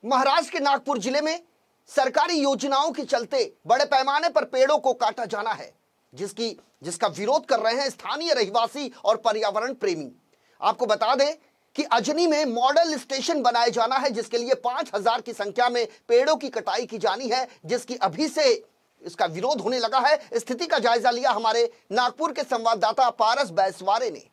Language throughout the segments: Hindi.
महाराष्ट्र के नागपुर जिले में सरकारी योजनाओं के चलते बड़े पैमाने पर पेड़ों को काटा जाना है, जिसका विरोध कर रहे हैं स्थानीय रहवासी और पर्यावरण प्रेमी। आपको बता दें कि अजनी में मॉडल स्टेशन बनाया जाना है, जिसके लिए 5000 की संख्या में पेड़ों की कटाई की जानी है, जिसकी अभी से इसका विरोध होने लगा है। स्थिति का जायजा लिया हमारे नागपुर के संवाददाता पारस बैसवारे ने।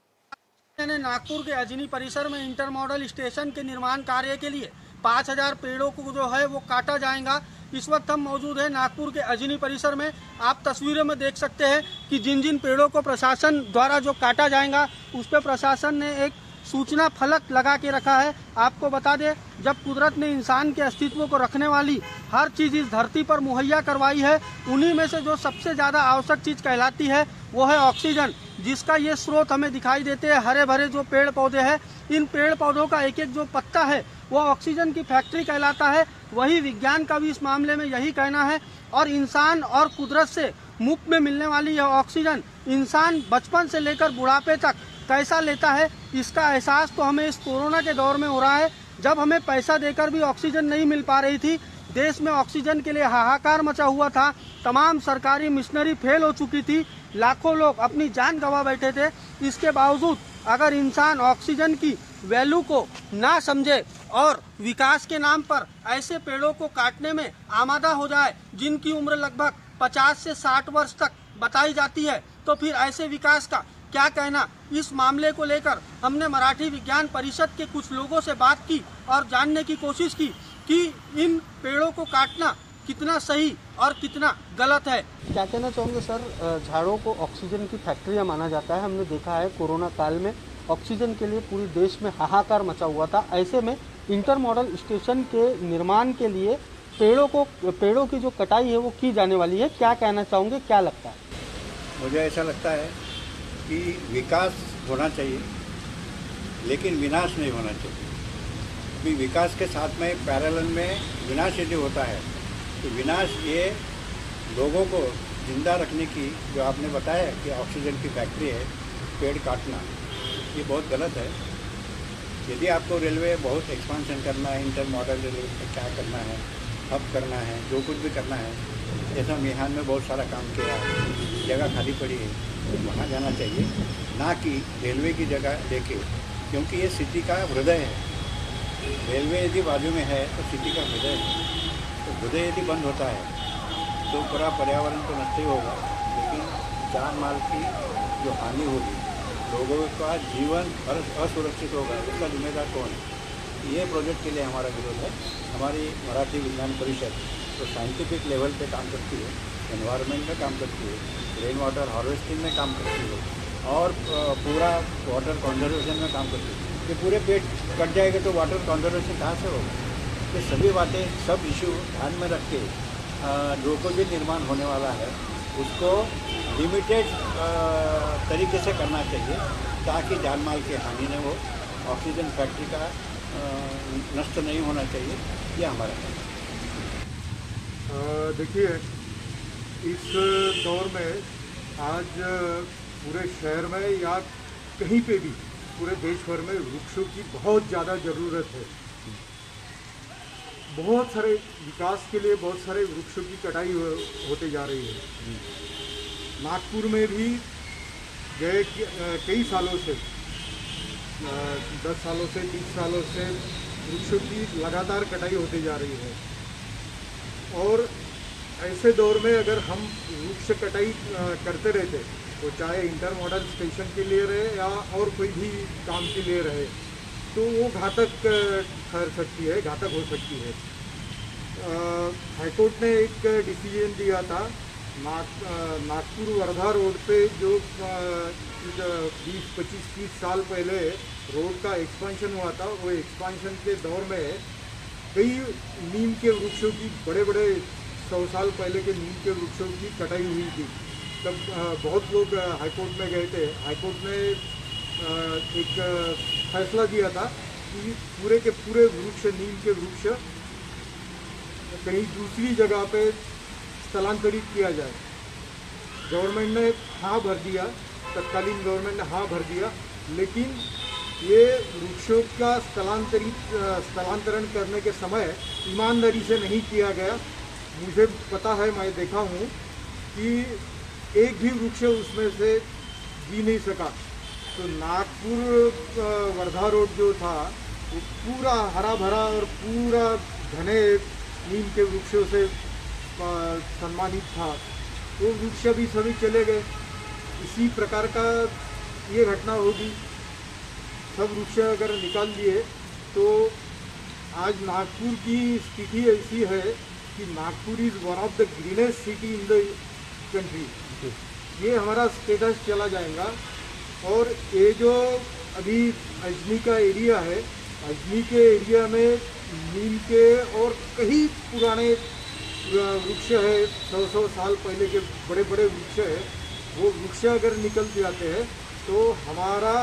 नागपुर के अजनी परिसर में इंटर मॉडल स्टेशन के निर्माण कार्य के लिए 5000 पेड़ों को जो है वो काटा जाएगा। इस वक्त हम मौजूद हैं नागपुर के अजनी परिसर में। आप तस्वीरों में देख सकते हैं कि जिन जिन पेड़ों को प्रशासन द्वारा जो काटा जाएगा उस पर प्रशासन ने एक सूचना फलक लगा के रखा है। आपको बता दें, जब कुदरत ने इंसान के अस्तित्व को रखने वाली हर चीज़ इस धरती पर मुहैया करवाई है, उन्हीं में से जो सबसे ज़्यादा आवश्यक चीज़ कहलाती है वो है ऑक्सीजन, जिसका ये स्रोत हमें दिखाई देते हैं। हरे भरे जो पेड़ पौधे हैं, इन पेड़ पौधों का एक एक जो पत्ता है वो ऑक्सीजन की फैक्ट्री कहलाता है। वही विज्ञान का भी इस मामले में यही कहना है। और इंसान और कुदरत से मुफ्त में मिलने वाली यह ऑक्सीजन इंसान बचपन से लेकर बुढ़ापे तक कैसा लेता है, इसका एहसास तो हमें इस कोरोना के दौर में हो रहा है। जब हमें पैसा देकर भी ऑक्सीजन नहीं मिल पा रही थी, देश में ऑक्सीजन के लिए हाहाकार मचा हुआ था, तमाम सरकारी मिशनरी फेल हो चुकी थी, लाखों लोग अपनी जान गंवा बैठे थे। इसके बावजूद अगर इंसान ऑक्सीजन की वैल्यू को ना समझे और विकास के नाम पर ऐसे पेड़ों को काटने में आमादा हो जाए जिनकी उम्र लगभग 50 से 60 वर्ष तक बताई जाती है, तो फिर ऐसे विकास का क्या कहना। इस मामले को लेकर हमने मराठी विज्ञान परिषद के कुछ लोगों से बात की और जानने की कोशिश की कि इन पेड़ों को काटना कितना सही और कितना गलत है। क्या कहना चाहोगे सर? झाड़ों को ऑक्सीजन की फैक्ट्रियां माना जाता है। हमने देखा है कोरोना काल में ऑक्सीजन के लिए पूरे देश में हाहाकार मचा हुआ था। ऐसे में इंटर मॉडल स्टेशन के निर्माण के लिए पेड़ों की जो कटाई है वो की जाने वाली है। क्या कहना चाहोगे, क्या लगता है? मुझे ऐसा लगता है कि विकास होना चाहिए लेकिन विनाश नहीं होना चाहिए। अभी विकास के साथ में पैरेलल में विनाश यदि होता है तो विनाश ये लोगों को जिंदा रखने की, जो आपने बताया कि ऑक्सीजन की फैक्ट्री है, पेड़ काटना, ये बहुत गलत है। यदि आपको रेलवे बहुत एक्सपांशन करना है, इंटर मॉडल रेलवे पर क्या करना है, हब करना है, जो कुछ भी करना है, जैसा मिहान में बहुत सारा काम किया, जगह खाली पड़ी है, तो वहाँ जाना चाहिए, ना कि रेलवे की जगह देखे, क्योंकि ये सिटी का हृदय है। रेलवे यदि बाजू में है तो सिटी का हृदय है, तो हृदय यदि बंद होता है तो पूरा पर्यावरण तो नष्ट ही होगा, लेकिन जान माल की जो हानि होगी, लोगों का जीवन असुरक्षित होगा, इसका जिम्मेदार कौन है? ये प्रोजेक्ट के लिए हमारा विरोध है। हमारी मराठी विज्ञान परिषद तो साइंटिफिक लेवल पे काम करती है, एनवायरनमेंट में काम करती है, रेन वाटर हार्वेस्टिंग में काम करती है और पूरा वाटर कंजर्वेशन में काम करती है। ये पूरे पेड़ कट जाएगा तो वाटर कंजर्वेशन कहाँ से होगा? ये सभी बातें, सब इशू ध्यान में रख के जो कुछ भी निर्माण होने वाला है उसको लिमिटेड तरीके से करना चाहिए, ताकि जान माल की हानि न हो, ऑक्सीजन फैक्ट्री का नष्ट नहीं होना चाहिए। यह हमारा है। देखिए, इस दौर में आज पूरे शहर में या कहीं पे भी पूरे देश भर में वृक्षों की बहुत ज़्यादा ज़रूरत है। बहुत सारे विकास के लिए बहुत सारे वृक्षों की कटाई होते जा रही है। नागपुर में भी गए कई सालों से 10 सालों से 30 सालों से वृक्षों की लगातार कटाई होती जा रही है। और ऐसे दौर में अगर हम वृक्ष कटाई करते रहते, तो चाहे इंटर मॉडल स्टेशन के लिए रहे या और कोई भी काम के लिए रहे, तो वो घातक ठहर सकती है, घातक हो सकती है। हाईकोर्ट ने एक डिसीजन दिया था, नागपुर वर्धा रोड पे जो 20, 25, 30 साल पहले रोड का एक्सपांशन हुआ था, वो एक्सपांशन के दौर में कई नीम के वृक्षों की, बड़े बड़े 100 साल पहले के नीम के वृक्षों की कटाई हुई थी। तब बहुत लोग हाईकोर्ट में गए थे। हाईकोर्ट ने एक फैसला दिया था कि पूरे के पूरे वृक्ष, नीम के वृक्ष कहीं दूसरी जगह पे स्थलांतरित किया जाए। गवर्नमेंट ने हाँ भर दिया, तत्कालीन गवर्नमेंट ने हाँ भर दिया, लेकिन ये वृक्षों का स्थलांतरण करने के समय ईमानदारी से नहीं किया गया। मुझे पता है, मैं देखा हूँ कि एक भी वृक्ष उसमें से जी नहीं सका। तो नागपुर वर्धा रोड जो था वो पूरा हरा भरा और पूरा घने नीम के वृक्षों से सम्मानित था। वो वृक्ष भी सभी चले गए। इसी प्रकार का ये घटना होगी। सब वृक्ष अगर निकाल दिए तो आज नागपुर की स्थिति ऐसी है कि Nagpur is one of the greenest city in the country. ये हमारा स्टेटस चला जाएगा। और ये जो अभी अजनी का एरिया है, अजनी के एरिया में नीम के और कई पुराने वृक्ष है, 100 साल पहले के बड़े बड़े वृक्ष है। वो वृक्ष अगर निकल जाते हैं तो हमारा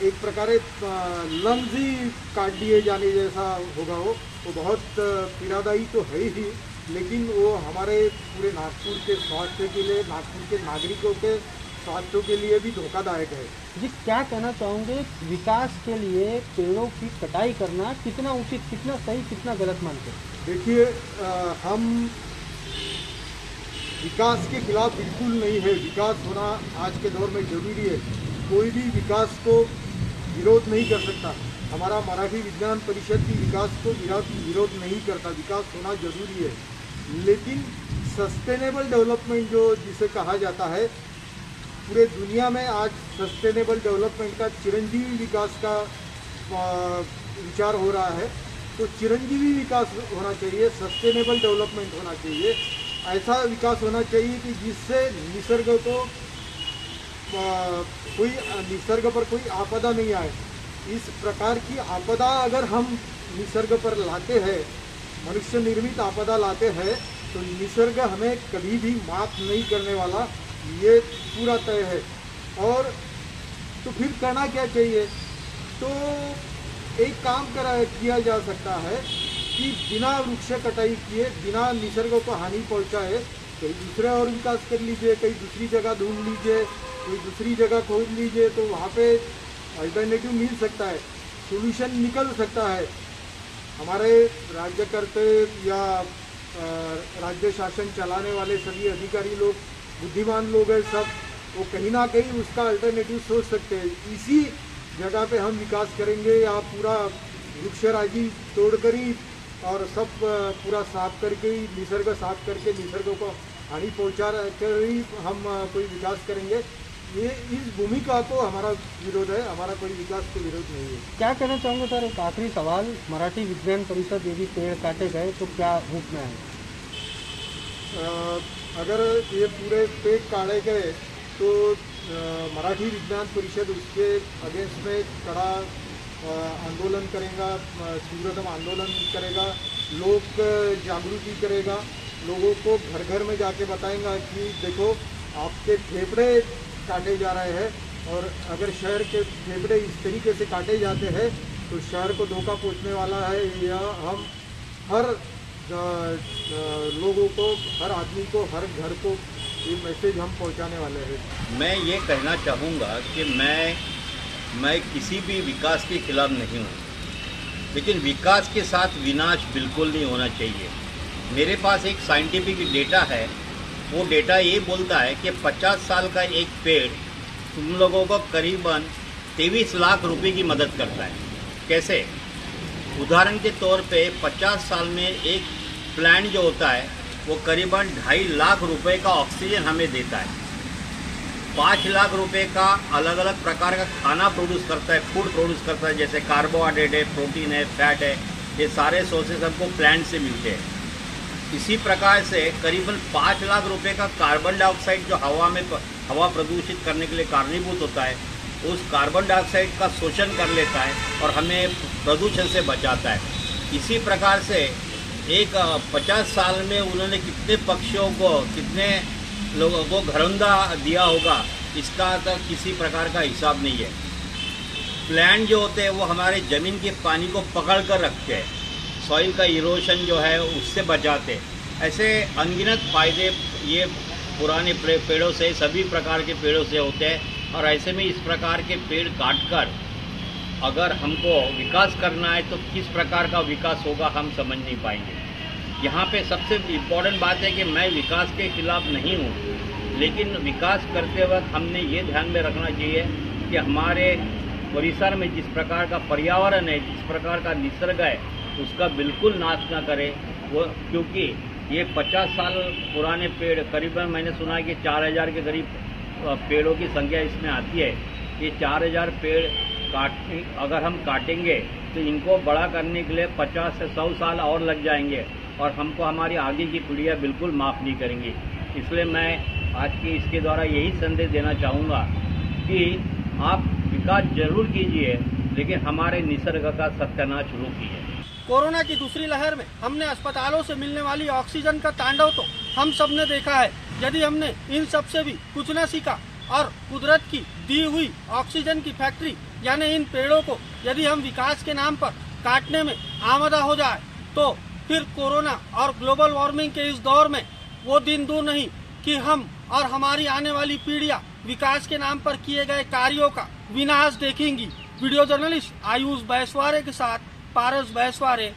एक प्रकार लंग्स ही काट दिए जाने जैसा होगा। वो बहुत पीड़ादायी तो है ही, लेकिन वो हमारे पूरे नागपुर के स्वास्थ्य के लिए, नागपुर के नागरिकों के स्वास्थ्य के लिए भी धोखादायक है। जी, क्या कहना चाहोगे, विकास के लिए पेड़ों की कटाई करना कितना उचित, कितना सही, कितना गलत मानते हैं? देखिए, हम विकास के खिलाफ बिल्कुल नहीं है। विकास होना आज के दौर में जरूरी है। कोई भी विकास को विरोध नहीं कर सकता। हमारा मराठी विज्ञान परिषद भी विकास को विरोध नहीं करता। विकास होना जरूरी है, लेकिन सस्टेनेबल डेवलपमेंट जो जिसे कहा जाता है, पूरे दुनिया में आज सस्टेनेबल डेवलपमेंट का चिरंजीवी विकास का विचार हो रहा है। तो चिरंजीवी विकास होना चाहिए, सस्टेनेबल डेवलपमेंट होना चाहिए। ऐसा विकास होना चाहिए कि जिससे निसर्ग पर कोई आपदा नहीं आए। इस प्रकार की आपदा अगर हम निसर्ग पर लाते हैं, मनुष्य निर्मित आपदा लाते हैं, तो निसर्ग हमें कभी भी माफ नहीं करने वाला, ये पूरा तय है। और तो फिर करना क्या चाहिए? तो एक काम किया जा सकता है कि बिना वृक्ष कटाई किए, बिना निसर्ग को हानि पहुंचाए, कहीं दूसरे और विकास कर लीजिए, कहीं दूसरी जगह ढूंढ लीजिए, कोई दूसरी जगह खोज लीजिए, तो वहाँ पे अल्टरनेटिव मिल सकता है, सोल्यूशन निकल सकता है। हमारे राज्यकर्ता या राज्य शासन चलाने वाले सभी अधिकारी लोग बुद्धिमान लोग हैं सब, वो कहीं ना कहीं उसका अल्टरनेटिव सोच सकते हैं। इसी जगह पे हम विकास करेंगे या पूरा वृक्षराजी तोड़कर ही और सब पूरा साफ करके ही, निसर्ग साफ करके निसर्ग को हानि पहुंचा कर ही हम कोई विकास करेंगे, ये इस भूमिका को हमारा विरोध है। हमारा कोई विकास को विरोध नहीं है। क्या कहना चाहूँगा सर, एक आखिरी सवाल, मराठी विज्ञान परिषद यदि पेड़ काटे गए तो क्या रूप में आए? अगर ये पूरे पेड़ काटे गए तो मराठी विज्ञान परिषद उसके अगेंस्ट में कड़ा आंदोलन करेगा, तीव्रतम आंदोलन करेगा, लोग जागृति करेगा, लोगों को घर घर में जाके बताएगा कि देखो आपके फेफड़े काटे जा रहे हैं, और अगर शहर के फेफड़े इस तरीके से काटे जाते हैं तो शहर को धोखा पहुंचने वाला है। या हम हर लोगों को, हर आदमी को, हर घर को ये मैसेज हम पहुंचाने वाले हैं। मैं ये कहना चाहूँगा कि मैं किसी भी विकास के खिलाफ नहीं हूँ, लेकिन विकास के साथ विनाश बिल्कुल नहीं होना चाहिए। मेरे पास एक साइंटिफिक डेटा है, वो डेटा ये बोलता है कि 50 साल का एक पेड़ तुम लोगों को करीबन 23 लाख रुपए की मदद करता है। कैसे? उदाहरण के तौर पे 50 साल में एक प्लांट जो होता है वो करीबन 2.5 लाख रुपए का ऑक्सीजन हमें देता है, 5 लाख रुपए का अलग अलग प्रकार का खाना प्रोड्यूस करता है, फूड प्रोड्यूस करता है, जैसे कार्बोहाइड्रेट है, प्रोटीन है, फैट है, ये सारे सोर्सेज हमको प्लांट से मिलते हैं। इसी प्रकार से करीबन 5 लाख रुपए का कार्बन डाइऑक्साइड जो हवा प्रदूषित करने के लिए कारणीभूत होता है, उस कार्बन डाइऑक्साइड का शोषण कर लेता है और हमें प्रदूषण से बचाता है। इसी प्रकार से एक 50 साल में उन्होंने कितने पक्षियों को, कितने लोगों को घरौंदा दिया होगा, इसका तो किसी प्रकार का हिसाब नहीं है। प्लांट जो होते हैं वो हमारे ज़मीन के पानी को पकड़ कर रखते हैं, सॉइल का इरोशन जो है उससे बचाते हैं। ऐसे अनगिनत फ़ायदे ये पुराने पेड़ों से, सभी प्रकार के पेड़ों से होते हैं। और ऐसे में इस प्रकार के पेड़ काटकर अगर हमको विकास करना है तो किस प्रकार का विकास होगा हम समझ नहीं पाएंगे। यहाँ पे सबसे इम्पोर्टेंट बात है कि मैं विकास के खिलाफ नहीं हूँ, लेकिन विकास करते वक्त हमने ये ध्यान में रखना चाहिए कि हमारे परिसर में जिस प्रकार का पर्यावरण है, जिस प्रकार का निसर्ग है, उसका बिल्कुल नाश ना करें। वो क्योंकि ये 50 साल पुराने पेड़, करीबन मैंने सुना है कि 4000 के करीब पेड़ों की संख्या इसमें आती है। ये 4000 पेड़ अगर हम काटेंगे तो इनको बड़ा करने के लिए 50 से 100 साल और लग जाएंगे और हमको हमारी आगे की पीढ़ियाँ बिल्कुल माफ़ नहीं करेंगी। इसलिए मैं आज के इसके द्वारा यही संदेश देना चाहूँगा कि आप विकास जरूर कीजिए, लेकिन हमारे निसर्ग का सत्यानाश रोकिए। कोरोना की दूसरी लहर में हमने अस्पतालों से मिलने वाली ऑक्सीजन का तांडव तो हम सब ने देखा है। यदि हमने इन सब से भी कुछ न सीखा और कुदरत की दी हुई ऑक्सीजन की फैक्ट्री यानी इन पेड़ों को यदि हम विकास के नाम पर काटने में आमदा हो जाए तो फिर कोरोना और ग्लोबल वार्मिंग के इस दौर में वो दिन दूर नहीं कि हम और हमारी आने वाली पीढ़ियां विकास के नाम पर किए गए कार्यों का विनाश देखेंगी। वीडियो जर्नलिस्ट आयुष बैसवारे के साथ पारस बैसवारे।